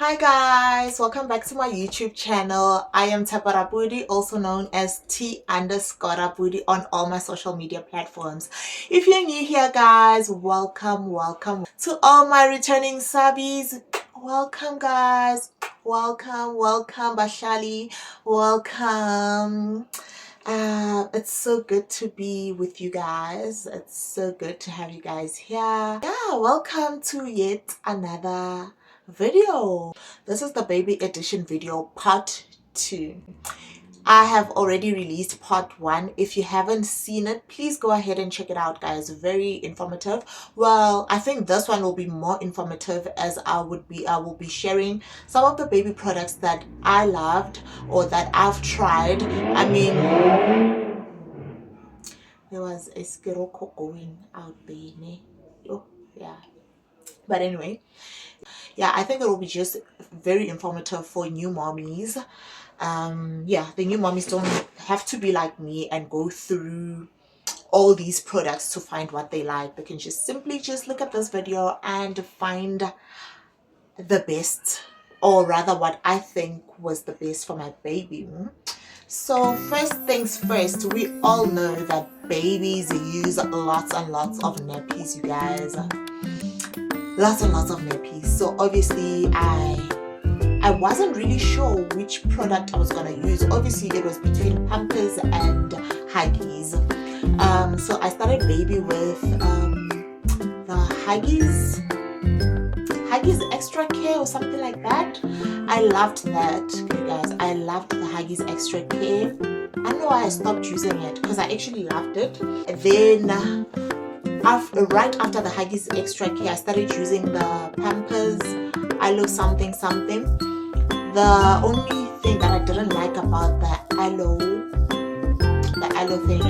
Hi guys, welcome back to my YouTube channel. I am Tshepo Rapudi, also known as T_Rapudi on all my social media platforms. If you're new here guys, welcome. To all my returning subbies, welcome guys. Welcome Bashali, welcome. It's so good to be with you guys. It's so good to have you guys here. Yeah, welcome to yet another video. This is the baby edition video part 2. I have already released part 1. If you haven't seen it, please go ahead and check it out guys. Very informative. Well, I think this one will be more informative as I will be sharing some of the baby products that I loved or that I've tried. I mean, there was a skiroko going out there, ne? Oh, yeah. But anyway, yeah, I think it will be just very informative for new mommies. Yeah, the new mommies don't have to be like me and go through all these products to find what they like. They can just simply just look at this video and find the best, or rather what I think was the best for my baby. So first things first, we all know that babies use lots and lots of nappies, you guys. Lots and lots of nappies. So obviously I wasn't really sure which product I was gonna use. Obviously it was between Pampers and Huggies. So I started baby with the Huggies Extra Care or something like that. I loved that, you guys. I loved the Huggies Extra Care. I don't know why I stopped using it because I actually loved it. Then right after the Huggies Extra Care, I started using the Pampers Aloe something. The only thing that I didn't like about the aloe thing,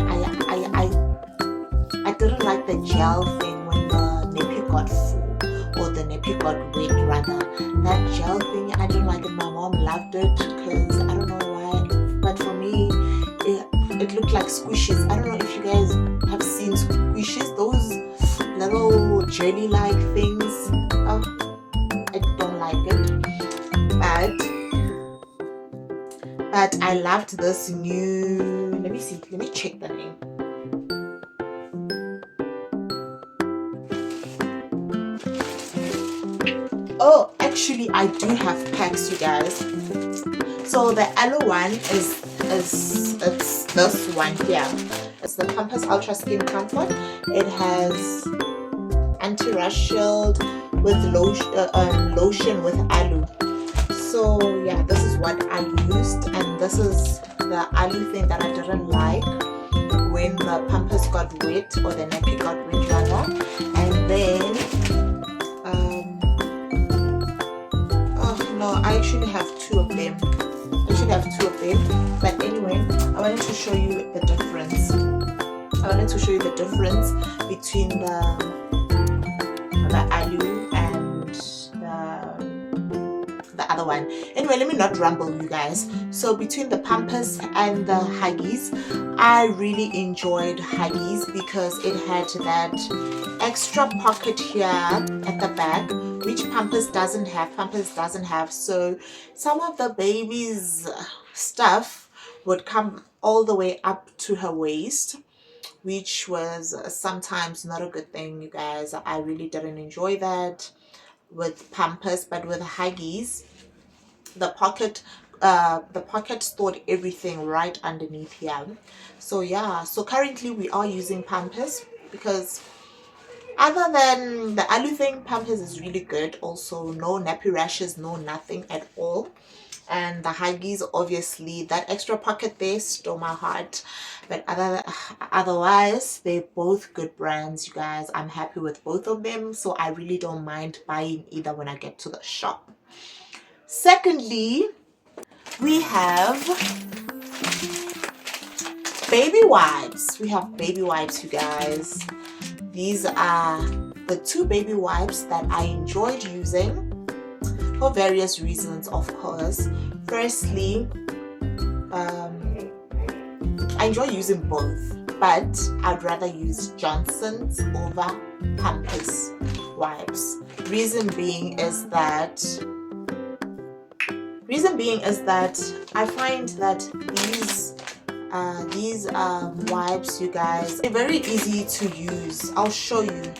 I didn't like the gel thing when the nappy got full, or the nappy got wet rather. That gel thing, I didn't like it. My mom loved it because I don't know why, but for me it looked like squishes. I don't know if you guys have seen squishes, those little jelly like things. Oh, I don't like it. But I loved this new, let me check the name. Oh, actually I do have packs, you guys. So the aloe one is it's this one here. It's the Pampers Ultra Skin Comfort. It has anti-rash shield with lotion with aloe. So yeah, this is what I used, and this is the aloe thing that I didn't like when the Pampers got wet, or the nappy got wet rather. And then oh no, I actually have two of them. But anyway, I wanted to show you the difference. Between the aloe and the other one. Anyway, let me not ramble, you guys. So between the Pampers and the Huggies, I really enjoyed Huggies because it had that extra pocket here at the back, which Pampers doesn't have. So some of the baby's stuff would come all the way up to her waist, which was sometimes not a good thing, you guys. I really didn't enjoy that with Pampers. But with Huggies, the pocket stored everything right underneath here. So yeah, so currently we are using Pampers because other than the aloe thing, Pampers is really good. Also, no nappy rashes, no nothing at all. And the Huggies, obviously, that extra pocket there stole my heart. But otherwise, they're both good brands, you guys. I'm happy with both of them, so I really don't mind buying either when I get to the shop. Secondly, we have baby wipes. You guys. These are the two baby wipes that I enjoyed using for various reasons, of course. Firstly, I enjoy using both, but I'd rather use Johnson's over Pampers wipes. Reason being is that I find that these wipes, you guys, they're very easy to use. I'll show you.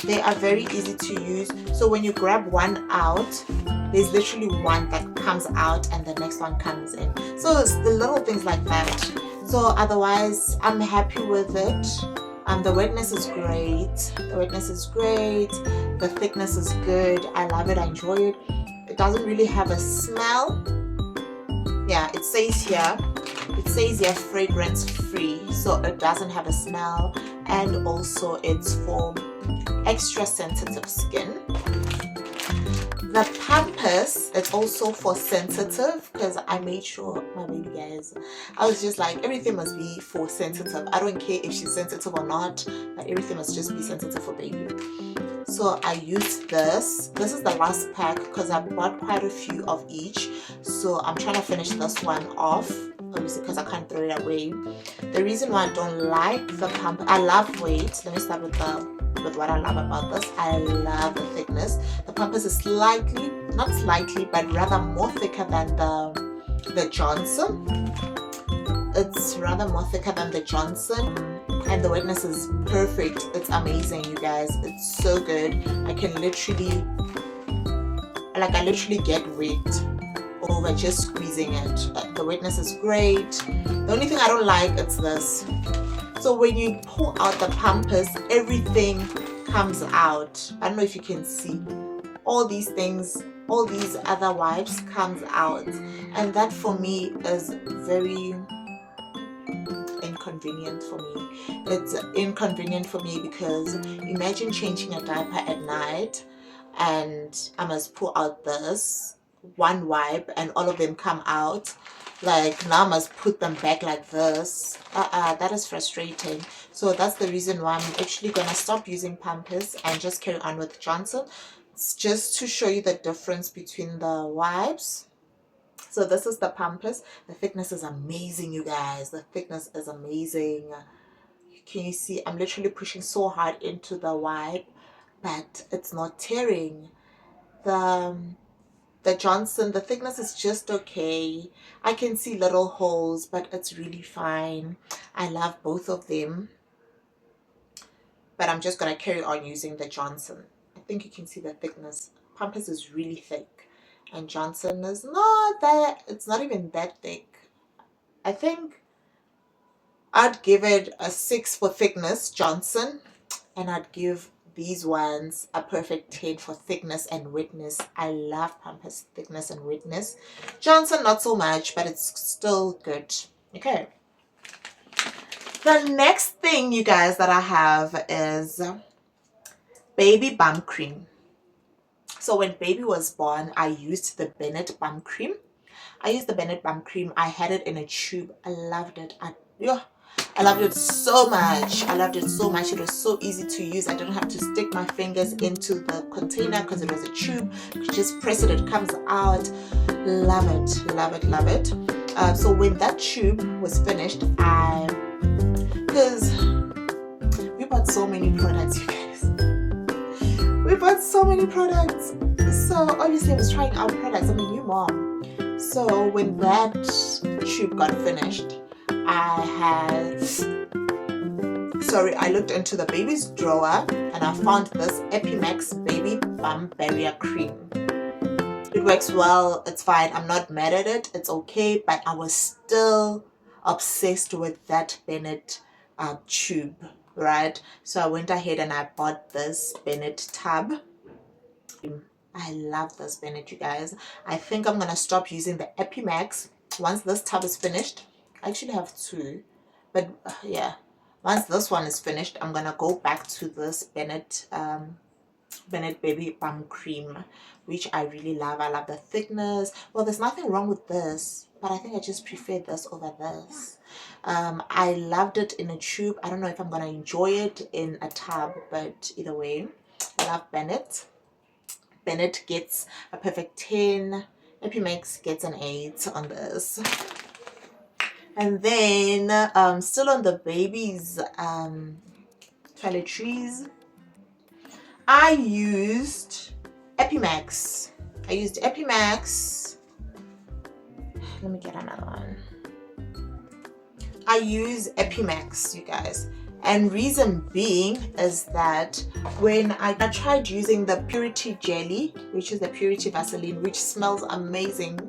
They are very easy to use. So when you grab one out, there's literally one that comes out and the next one comes in. So it's the little things like that. So otherwise, I'm happy with it. The wetness is great. The thickness is good. I love it. I enjoy it. It doesn't really have a smell. Yeah, it says here fragrance free, so it doesn't have a smell, and also it's for extra sensitive skin. The Pampers, it's also for sensitive, because I made sure, my baby guys, I was just like, everything must be for sensitive. I don't care if she's sensitive or not, but everything must just be sensitive for baby. So I used this. This is the last pack because I bought quite a few of each. So I'm trying to finish this one off, obviously, because I can't throw it away. The reason why I don't like the pump, I love weight. Let me start with what I love about this. I love the thickness. The Pampers is slightly, not slightly, but rather more thicker than the Johnson. It's rather more thicker than the Johnson. And the wetness is perfect. It's amazing, you guys. It's so good. I literally get wet over just squeezing it. The wetness is great. The only thing I don't like is this. So when you pull out the Pampers, everything comes out. I don't know if you can see. All these things, all these other wipes comes out. And that for me is very inconvenient for me. It's inconvenient for me because imagine changing a diaper at night and I must pull out this one wipe and all of them come out. Like now I must put them back like this. That is frustrating. So that's the reason why I'm actually gonna stop using Pampers and just carry on with Johnson. It's just to show you the difference between the wipes. So this is the Pampers. The thickness is amazing, you guys. The thickness is amazing. Can you see? I'm literally pushing so hard into the wipe, but it's not tearing. The Johnson, the thickness is just okay. I can see little holes, but it's really fine. I love both of them. But I'm just going to carry on using the Johnson. I think you can see the thickness. Pampers is really thick. And Johnson is not that, it's not even that thick. I think I'd give it a 6 for thickness, Johnson. And I'd give these ones a perfect 10 for thickness and wetness. I love Pampers thickness and wetness. Johnson not so much, but it's still good. Okay. The next thing, you guys, that I have is baby bum cream. So when baby was born, I used the Bennett bum cream. I had it in a tube. I loved it. I loved it so much. It was so easy to use. I didn't have to stick my fingers into the container because it was a tube. You just press it, it comes out. Love it. So when that tube was finished, because we bought so many products, you guys. We bought so many products. So obviously I was trying out products. I'm a new mom. So when that tube got finished, I looked into the baby's drawer and I found this Epimax Baby Bum Barrier Cream. It works well, it's fine, I'm not mad at it, it's okay, but I was still obsessed with that Bennett tube, right? So I went ahead and I bought this Bennett tub. I love this Bennett, you guys. I think I'm gonna stop using the Epimax once this tub is finished. I actually have two, but yeah, once this one is finished, I'm gonna go back to this Bennett Baby Bum Cream, which I really love. I love the thickness. Well, there's nothing wrong with this, but I think I just prefer this over this. I loved it in a tube. I don't know if I'm gonna enjoy it in a tub, but either way, love Bennett. Bennett gets a perfect 10. Epimax gets an 8 on this. And then still on the babies toiletries, I used Epimax. Let me get another one. I use Epimax, you guys. And reason being is that when I tried using the Purity Jelly, which is the Purity Vaseline, which smells amazing.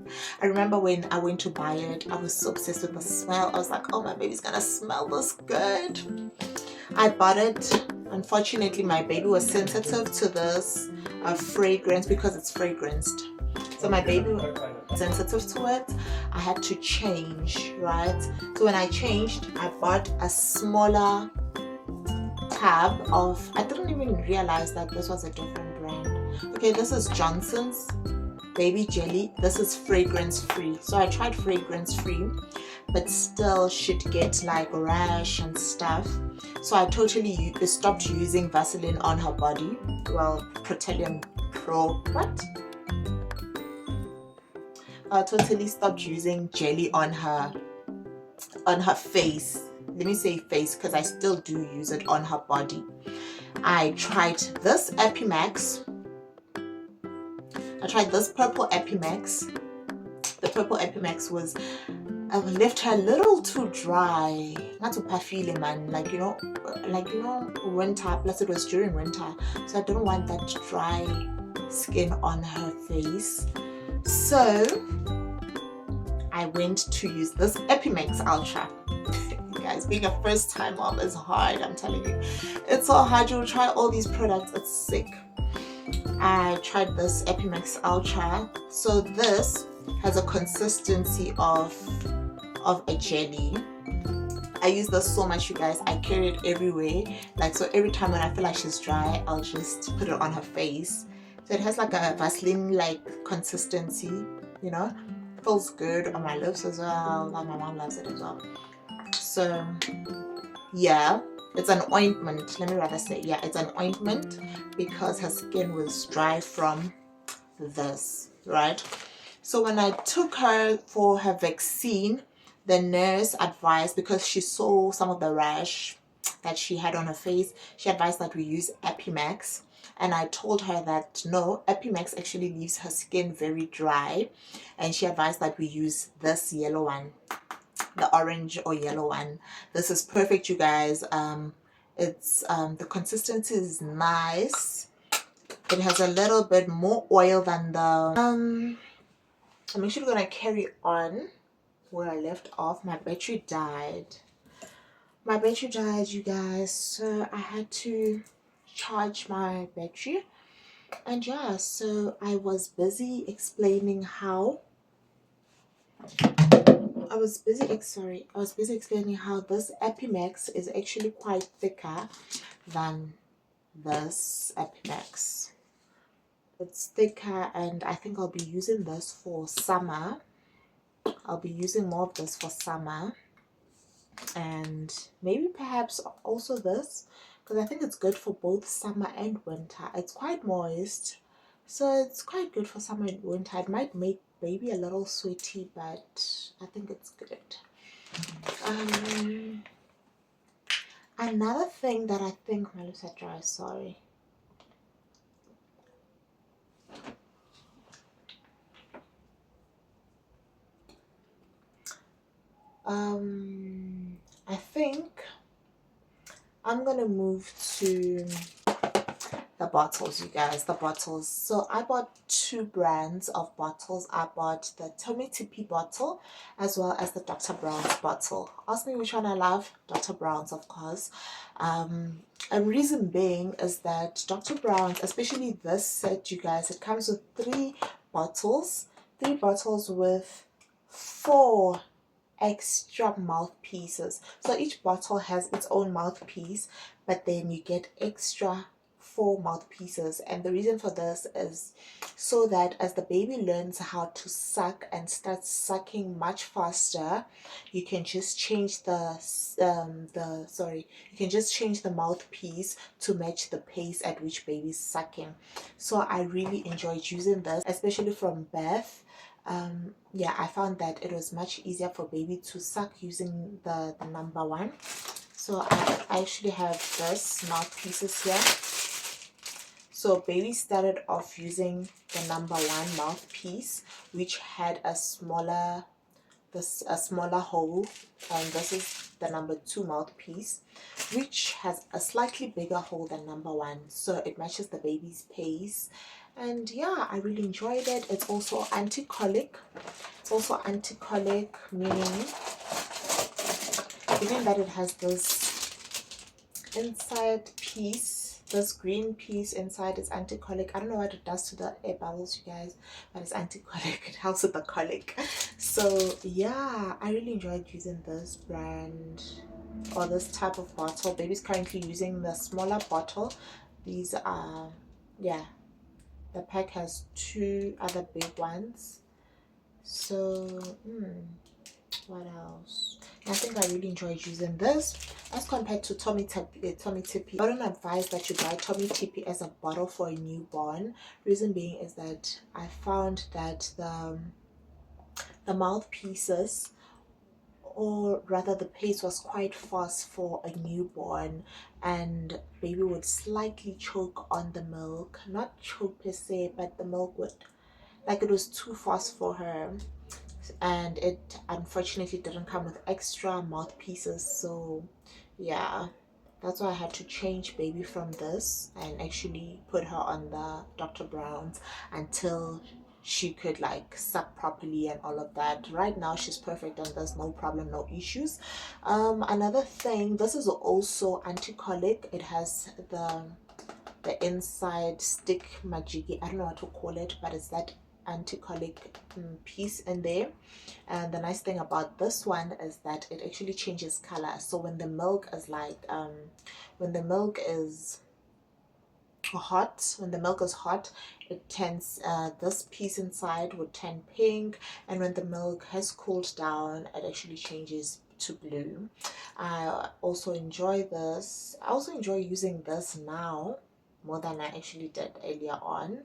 I remember when I went to buy it, I was so obsessed with the smell. I was like, oh, my baby's gonna smell this good. I bought it. Unfortunately, my baby was sensitive to this fragrance because it's fragranced. So my baby was sensitive to it. I had to change, right? So when I changed, I bought a smaller tab of, I didn't even realize that this was a different brand. Okay, this is Johnson's baby jelly. This is fragrance free. So I tried fragrance free, but still should get like rash and stuff. So I totally stopped using Vaseline on her body. Well, Protection Pro, what? I totally stopped using jelly on her face. Let me say face because I still do use it on her body. I tried this Epimax. I tried this purple Epimax. The purple Epimax was left her a little too dry. Not too puffy, man. Like you know, winter. Plus it was during winter, so I didn't want that dry skin on her face. So I went to use this Epimax Ultra. Guys, being a first time mom is hard, I'm telling you. It's so hard. You'll try all these products, it's sick. I tried this Epimax Ultra. So this has a consistency of a jelly. I use this so much, you guys. I carry it everywhere. Like, so every time when I feel like she's dry, I'll just put it on her face. So it has like a Vaseline like consistency, you know. Feels good on my lips as well. My mom loves it as well. So yeah, it's an ointment. Let me rather say, yeah, it's an ointment because her skin was dry from this, right? So when I took her for her vaccine, the nurse advised, because she saw some of the rash that she had on her face, she advised that we use Epimax. And I told her that no, Epimax actually leaves her skin very dry, and she advised that we use this yellow one, the orange or yellow one. This is perfect, you guys. It's the consistency is nice. It has a little bit more oil than the I'm actually gonna carry on where I left off. My battery died, you guys, so I had to charge my battery. And yeah, so I was busy explaining how explaining how this Epimax is actually quite thicker than this Epimax. It's thicker, and I think I'll be using this for summer. I'll be using more of this for summer, and maybe perhaps also this, because I think it's good for both summer and winter. It's quite moist, so it's quite good for summer and winter. It might make baby a little sweaty, but I think it's good. Another thing that I think, my lips are dry, sorry. I think I'm gonna move to the bottles, you guys, the bottles. So I bought two brands of bottles. I bought the Tommee Tippee bottle as well as the Dr. Brown's bottle. Ask me which one I love. Dr. Brown's, of course. A reason being is that Dr. Brown's, especially this set, you guys, it comes with three bottles with 4 extra mouthpieces. So each bottle has its own mouthpiece, but then you get extra 4 mouthpieces, and the reason for this is so that as the baby learns how to suck and starts sucking much faster, you can just change you can just change the mouthpiece to match the pace at which baby is sucking. So I really enjoyed using this, especially from birth. Yeah, I found that it was much easier for baby to suck using the number one. So I actually have this mouthpieces here. So baby started off using the number one mouthpiece, which had a smaller hole, and this is the number two mouthpiece, which has a slightly bigger hole than number one, so it matches the baby's pace. And yeah, I really enjoyed it. It's also anti-colic. Meaning even that it has this inside piece, this green piece inside, is anti-colic. I don't know what it does to the air bubbles, you guys, but it's anti-colic. It helps with the colic. So yeah, I really enjoyed using this brand or this type of bottle. Baby's currently using the smaller bottle. These are, yeah, the pack has 2 other big ones. So what else? I think I really enjoyed using this as compared to Tommee Tippee. I don't advise that you buy Tommee Tippee as a bottle for a newborn. Reason being is that I found that the mouthpieces, or rather the pace, was quite fast for a newborn, and baby would slightly choke on the milk. Not choke per se, but the milk would, like, it was too fast for her, and it unfortunately didn't come with extra mouthpieces. So yeah, that's why I had to change baby from this and actually put her on the Dr. Brown's until she could like suck properly and all of that. Right now she's perfect on this, no problem, no issues. Another thing, this is also anti-colic. It has the inside stick majiki, I don't know what to call it, but it's that anti-colic piece in there. And the nice thing about this one is that it actually changes color. So when the milk is like when the milk is hot, it tends, this piece inside would turn pink, and when the milk has cooled down, it actually changes to blue. I also enjoy this. I also enjoy using this now more than I actually did earlier on.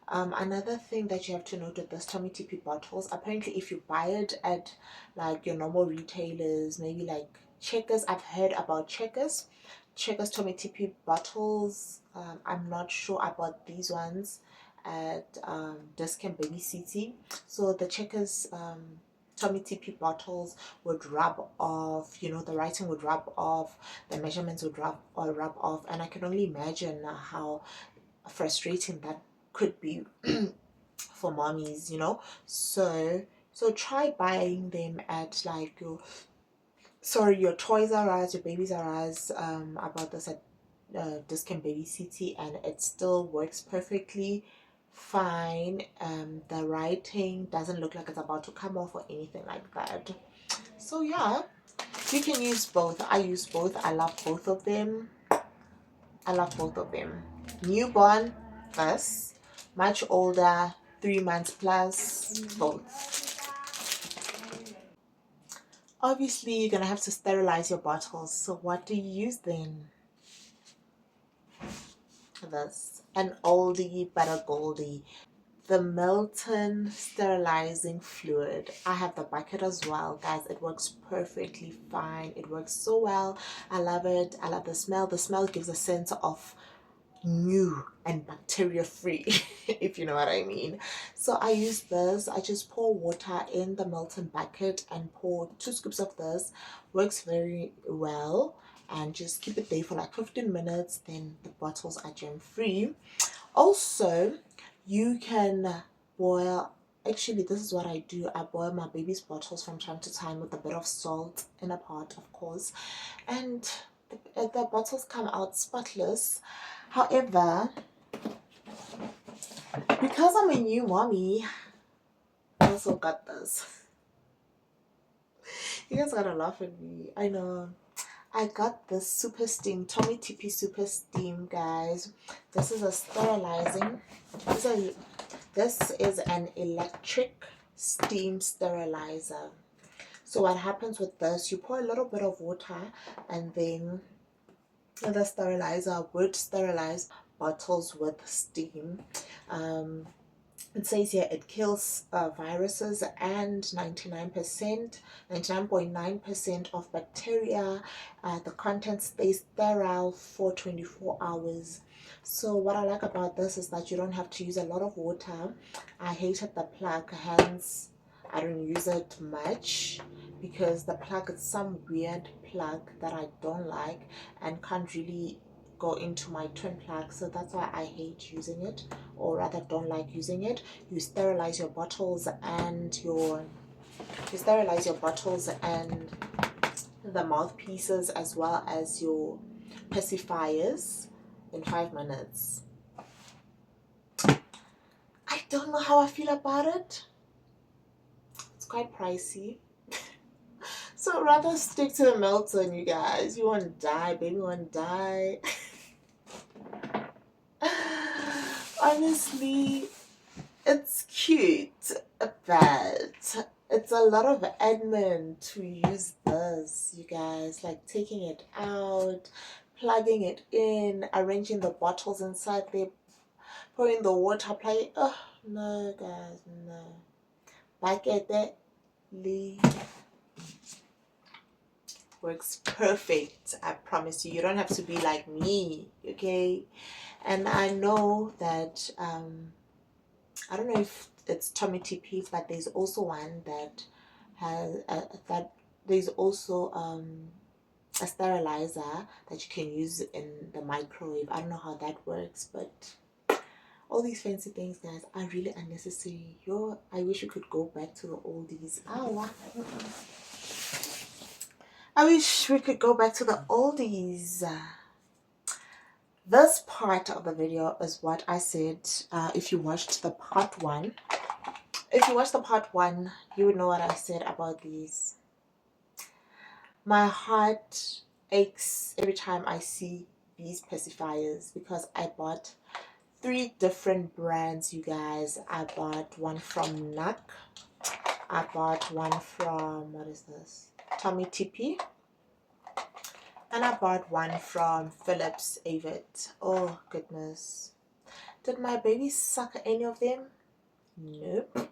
Another thing that you have to note with this Tommee Tippee bottles, apparently if you buy it at like your normal retailers, maybe like Checkers, I've heard about Checkers Tommee Tippee bottles. I'm not sure about these ones at Dis-Chem Baby City. So the Checkers Tommee Tippee bottles would rub off, you know, the writing would rub off, the measurements would rub off, and I can only imagine how frustrating that could be for mommies, you know. So try buying them at like your Toys R Us, your Babies R Us. About this at Dis-Chem Baby City, and it still works perfectly fine. The writing doesn't look like it's about to come off or anything like that. So yeah, you can use both. I use both. I love both of them. Newborn first, much older, 3 months plus, both. Obviously you're gonna have to sterilize your bottles, so what do you use then? This, an oldie but a goldie, the Milton sterilizing fluid. I have the bucket as well, guys. It works perfectly fine. It works so well. I love it. I love the smell. The smell gives a sense of new and bacteria free, if you know what I mean. So I use this. I just pour water in the Milton bucket and pour 2 scoops of this. Works very well, and just keep it there for like 15 minutes, then the bottles are germ free. Also, you can boil, actually this is what I do. I boil my baby's bottles from time to time with a bit of salt in a pot, of course, and the bottles come out spotless. However, because I'm a new mommy, I also got this. You guys gotta laugh at me. I know. I got this Super Steam, Tommy TP Super Steam, guys. This is a sterilizing. This is an electric steam sterilizer. So what happens with this, you pour a little bit of water and then the sterilizer would sterilize bottles with steam. It says here it kills viruses and 99.9% of bacteria. The content stays sterile for 24 hours. So what I like about this is that you don't have to use a lot of water. I hated the plug, hence I don't use it much, because the plug is some weird plug that I don't like and can't really go into my twin plug, so that's why I hate using it, or rather don't like using it. You sterilize your bottles and the mouthpieces as well as your pacifiers in 5 minutes. I don't know how I feel about it. It's quite pricey. So rather stick to the Milton, you guys. You won't die, baby, won't die. Honestly, it's cute, but it's a lot of admin to use this, you guys. Like taking it out, plugging it in, arranging the bottles inside there, pouring the water, applying. Oh, no, guys, no. Back at that, leave. Works perfect. I promise you. You don't have to be like me, okay? And I know that I don't know if it's Tommy TP, but there's also one that has there's also a sterilizer that you can use in the microwave. I don't know how that works, but all these fancy things, guys, are really unnecessary. I wish we could go back to the oldies. I wish we could go back to the oldies. This part of the video is what I said. If you watched the part one, you would know what I said about these. My heart aches every time I see these pacifiers because I bought 3 different brands, you guys. I bought one from NAC. I bought one from, what is this? Tommy TP. And I bought one from Philips Avit. Oh, goodness. Did my baby suck any of them? Nope.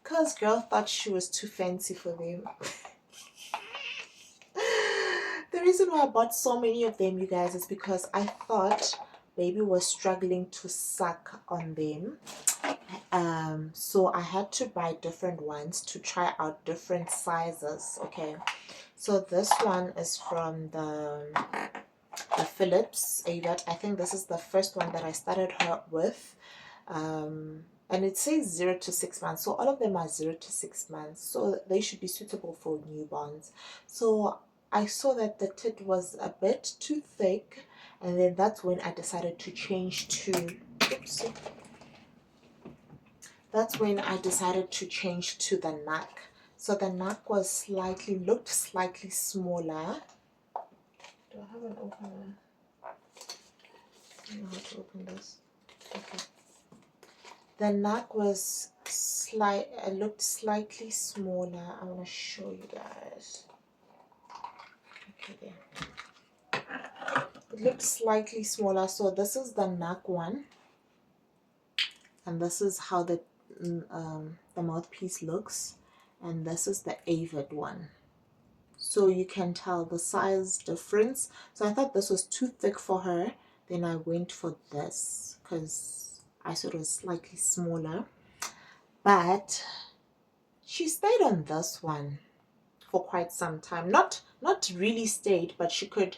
Because girl thought she was too fancy for them. The reason why I bought so many of them, you guys, is because I thought baby was struggling to suck on them. So I had to buy different ones to try out different sizes. Okay, so this one is from the Philips Avit. I think this is the first one that I started her with, and it says 0 to 6 months, so all of them are 0 to 6 months, so they should be suitable for newborns. So I saw that the tit was a bit too thick, and then that's when I decided to change to the NAC. So the NAC was looked slightly smaller. Do I have an opener? I don't know how to open this. Okay. The NAC was looked slightly smaller. I want to show you guys. Okay, there. It looked slightly smaller. So this is the NAC one, and this is how the mouthpiece looks, and this is the Avit one. So you can tell the size difference. So I thought this was too thick for her, then I went for this because I thought it was slightly smaller. But she stayed on this one for quite some time. Not really stayed, but she could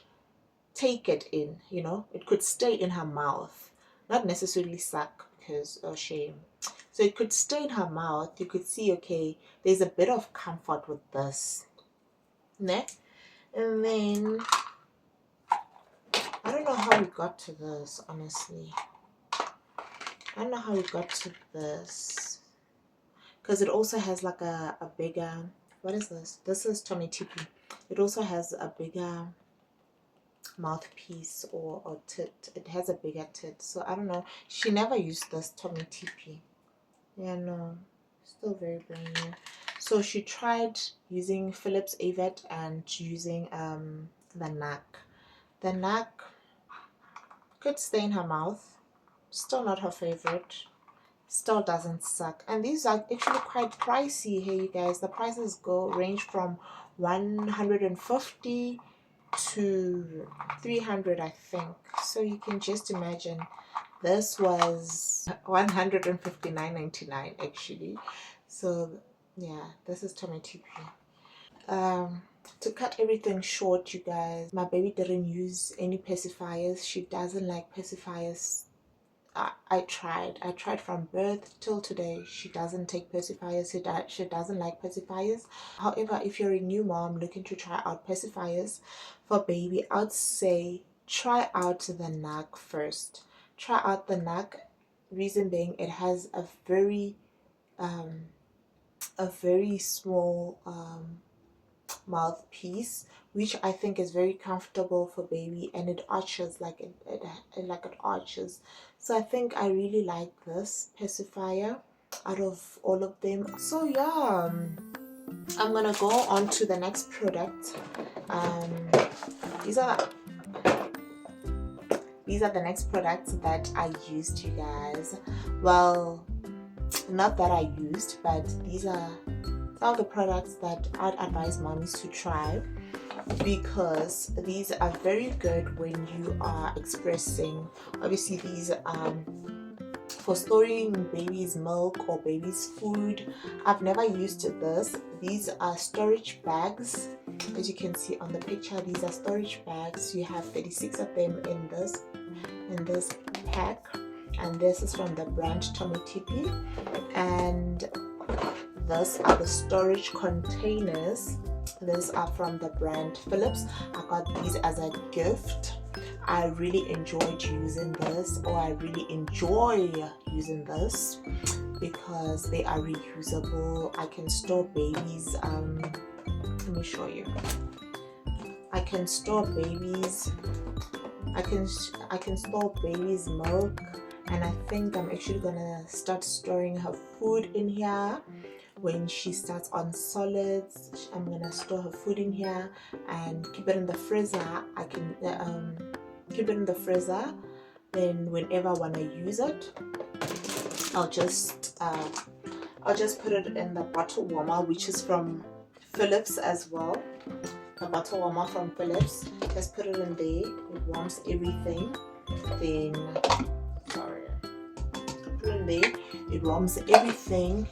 take it in, you know. It could stay in her mouth, not necessarily suck because oh shame. So it could stay in her mouth. You could see, okay, there's a bit of comfort with this. Ne? And then I don't know how we got to this, honestly. I don't know how we got to this, because it also has like a bigger, what is this? This is Tommy TP. It also has a bigger mouthpiece or tit. It has a bigger tit, so I don't know. She never used this Tommy TP. Yeah, no, still very brand new. So she tried using Philips Avette and using the NAC. The NAC could stay in her mouth. Still not her favorite. Still doesn't suck. And these are actually quite pricey here, you guys. The prices range from 150 to 300, I think. So you can just imagine. This was 159.99 actually. So yeah, this is Tommy TP. To cut everything short, you guys, my baby didn't use any pacifiers. She doesn't like pacifiers. I tried from birth till today. She doesn't take pacifiers. She doesn't like pacifiers. However, if you're a new mom looking to try out pacifiers for baby, I'd say try out the NAC first. Try out the NAC. Reason being, it has a very small mouthpiece, which I think is very comfortable for baby, and it arches like it arches. So I think I really like this pacifier out of all of them. So yeah, I'm gonna go on to the next product. These are the next products that I used, you guys. Well, not that I used, but these are some of the products that I'd advise mommies to try, because these are very good when you are expressing. Obviously, these for storing baby's milk or baby's food. I've never used this. These are storage bags. As you can see on the picture, these are storage bags. You have 36 of them in this pack, and this is from the brand Tommy TP, and these are the storage containers. These are from the brand Philips. I got these as a gift. I really enjoyed using this, or I really enjoy using this, because they are reusable. I can store babies. Let me show you. I can store babies. I can store baby's milk, and I think I'm actually gonna start storing her food in here. When she starts on solids, I'm gonna store her food in here and keep it in the freezer. I can keep it in the freezer. Then whenever I wanna use it, I'll just put it in the bottle warmer, which is from Philips as well. The bottle warmer from Philips. Just put it in there. It warms everything. Then put it in there. It warms everything.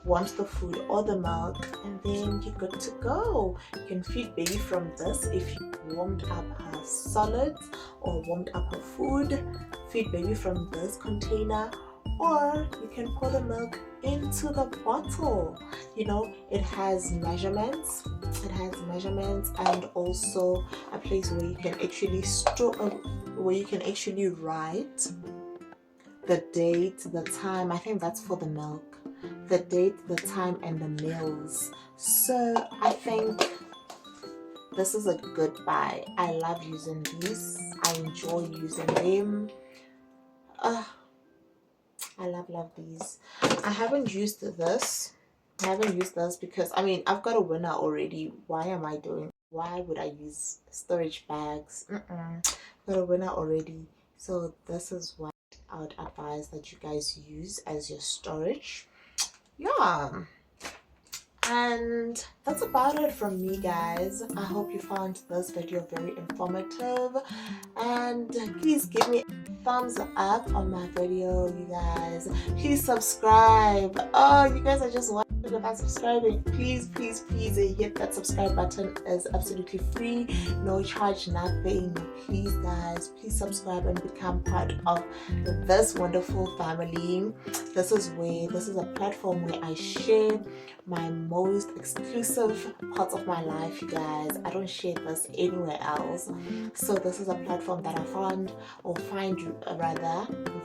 Warms the food or the milk, and then you're good to go. You can feed baby from this if you warmed up her solids or warmed up her food. Feed baby from this container, or you can pour the milk into the bottle. You know, it has measurements. And also a place where you can actually store, where you can actually write the date, the time. I think that's for the milk. The date, the time, and the meals. So I think this is a good buy. I love using these. I enjoy using them. I love these. I haven't used this. Because I've got a winner already. Why would I use storage bags? Got a winner already. So this is what I would advise that you guys use as your storage. Yeah, and that's about it from me, guys. I hope you found this video very informative, and please give me a thumbs up on my video, you guys. Please subscribe. Oh, you guys are just watching without subscribing. Please hit that subscribe button. It's absolutely free, no charge, nothing. Please, guys, please subscribe and become part of this wonderful family. This is a platform where I share my most exclusive parts of my life, you guys. I don't share this anywhere else. So this is a platform that I find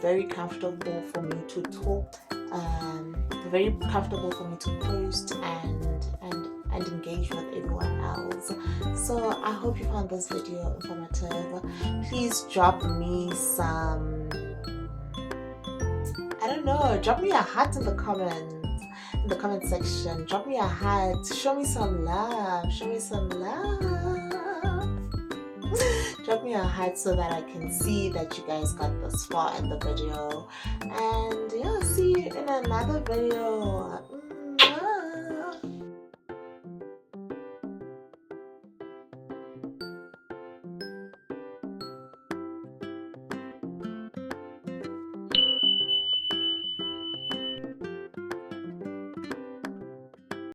very comfortable for me to talk, very comfortable for me to post and and engage with everyone else. So I hope you found this video informative. Please drop me some, I don't know, drop me a heart in the comment section. Drop me a heart. Show me some love. Show me some love. Drop me a heart so that I can see that you guys got this far in the video. And yeah, see you in another video.